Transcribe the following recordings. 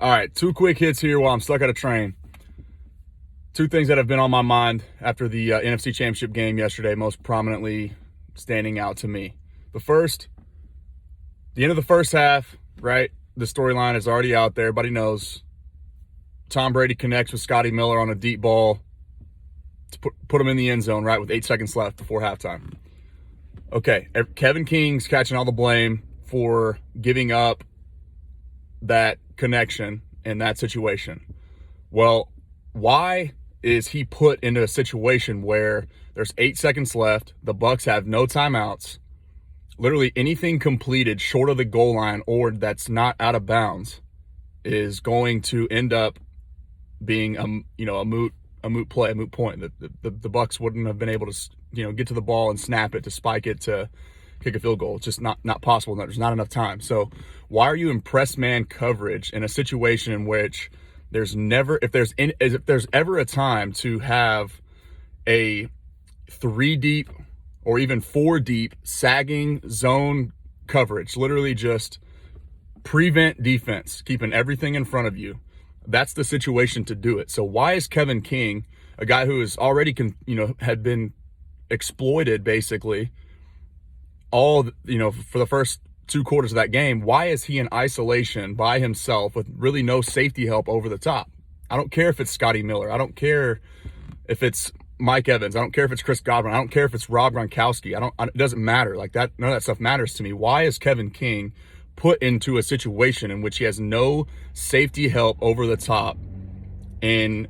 All right, two quick hits here while I'm stuck at a train. Two things that have been on my mind after the NFC Championship game yesterday, most prominently standing out to me. The first, the end of the first half, right? The storyline is already out there. Everybody knows. Tom Brady connects with Scotty Miller on a deep ball to put him in the end zone, right, with 8 seconds left before halftime. Okay, Kevin King's catching all the blame for giving up that connection in that situation. Well, why is he put into a situation where there's 8 seconds left, the Bucs have no timeouts, literally anything completed short of the goal line or that's not out of bounds is going to end up being a moot play, a moot point. The Bucs wouldn't have been able to get to the ball and snap it to spike it to kick a field goal. It's just not possible. There's not enough time. So why are you in press man coverage in a situation in which there's ever a time to have a 3 deep or even 4 deep sagging zone coverage, literally just prevent defense, keeping everything in front of you? That's the situation to do it. So why is Kevin King, a guy who is already had been exploited basically all for the first 2 quarters of that game, why is he in isolation by himself with really no safety help over the top? I don't care if it's Scotty Miller. I don't care if it's Mike Evans. I don't care if it's Chris Godwin. I don't care if it's Rob Gronkowski. It doesn't matter. Like that, none of that stuff matters to me. Why is Kevin King put into a situation in which he has no safety help over the top, in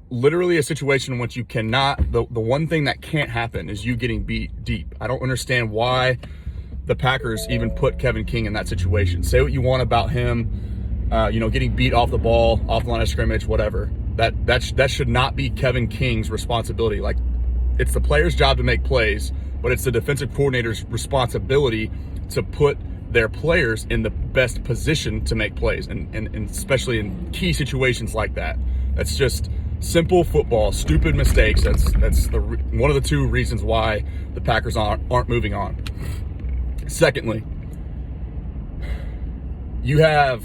literally a situation in which you cannot, the one thing that can't happen is you getting beat deep? I don't understand why the Packers even put Kevin King in that situation. Say what you want about him, getting beat off the ball, off the line of scrimmage, whatever. That should not be Kevin King's responsibility. Like, it's the player's job to make plays, but it's the defensive coordinator's responsibility to put their players in the best position to make plays, and especially in key situations like that. That's just simple football, stupid mistakes. That's one of the 2 reasons why the Packers aren't moving on. Secondly, you have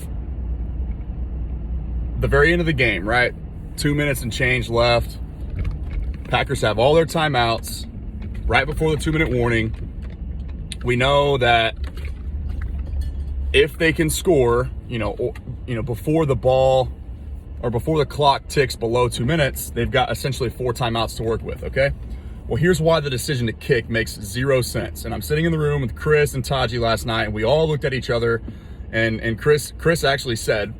the very end of the game, right? 2 minutes and change left. Packers have all their timeouts right before the 2-minute warning. We know that if they can score, before the ball or before the clock ticks below 2 minutes, they've got essentially 4 timeouts to work with, okay? Well, here's why the decision to kick makes 0 sense. And I'm sitting in the room with Chris and Taji last night, and we all looked at each other, and Chris actually said,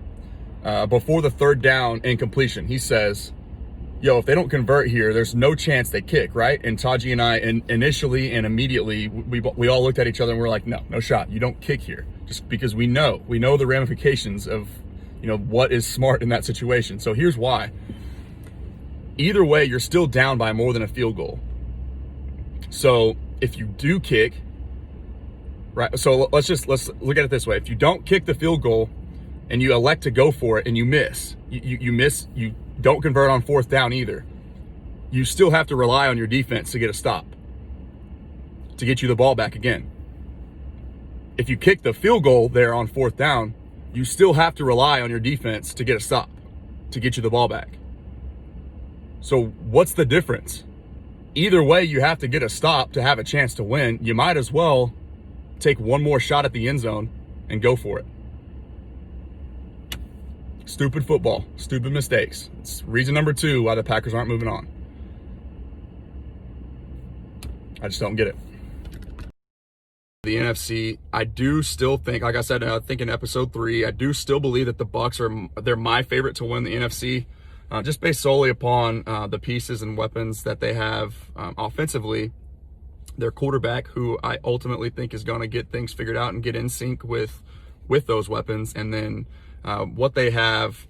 before the 3rd down incompletion, he says, if they don't convert here, there's no chance they kick, right? And Taji and I, initially and immediately, we all looked at each other and we're like, no shot. You don't kick here. Just because we know the ramifications of, what is smart in that situation. So here's why. Either way, you're still down by more than a field goal. So if you do kick, right? So let's look at it this way. If you don't kick the field goal and you elect to go for it and you miss, you miss, you don't convert on 4th down either, you still have to rely on your defense to get a stop, to get you the ball back again. If you kick the field goal there on 4th down, you still have to rely on your defense to get a stop, to get you the ball back. So what's the difference? Either way, you have to get a stop to have a chance to win. You might as well take one more shot at the end zone and go for it. Stupid football, stupid mistakes. It's reason number 2 why the Packers aren't moving on. I just don't get it. The NFC, I do still think, like I said, I think in episode 3, I do still believe that the Bucs they're my favorite to win the NFC, just based solely upon the pieces and weapons that they have offensively. Their quarterback, who I ultimately think is going to get things figured out and get in sync with those weapons, and then what they have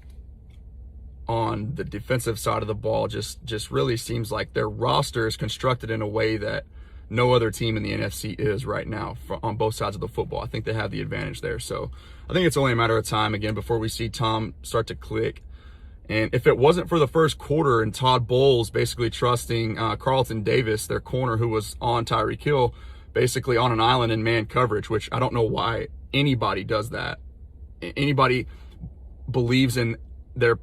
on the defensive side of the ball just really seems like their roster is constructed in a way that no other team in the NFC is right now on both sides of the football. I think they have the advantage there. So I think it's only a matter of time, again, before we see Tom start to click. And if it wasn't for the first quarter and Todd Bowles basically trusting Carlton Davis, their corner who was on Tyreek Hill, basically on an island in man coverage, which I don't know why anybody does that. Anybody, believes in their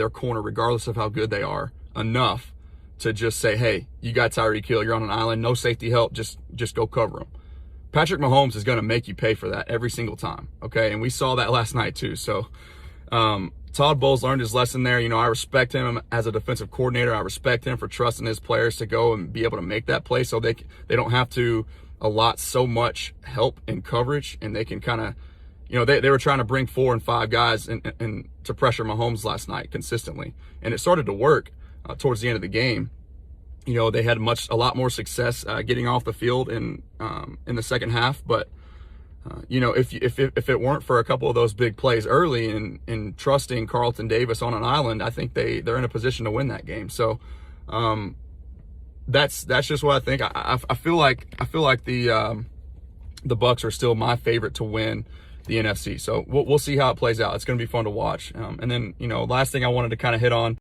corner, regardless of how good they are, enough to just say, hey, you got Tyreek Hill, you're on an island, no safety help, just go cover him. Patrick Mahomes is going to make you pay for that every single time, okay? And we saw that last night too. So Todd Bowles learned his lesson there. I respect him as a defensive coordinator. I respect him for trusting his players to go and be able to make that play so they don't have to allot so much help in coverage, and they can kind of, they were trying to bring 4 and 5 guys and to pressure Mahomes last night consistently, and it started to work towards the end of the game. They had a lot more success getting off the field in the second half, but if it weren't for a couple of those big plays early and trusting Carlton Davis on an island, I think they're in a position to win that game. So that's just what I think. I feel like the Bucs are still my favorite to win the NFC. So we'll see how it plays out. It's going to be fun to watch. And then last thing I wanted to kind of hit on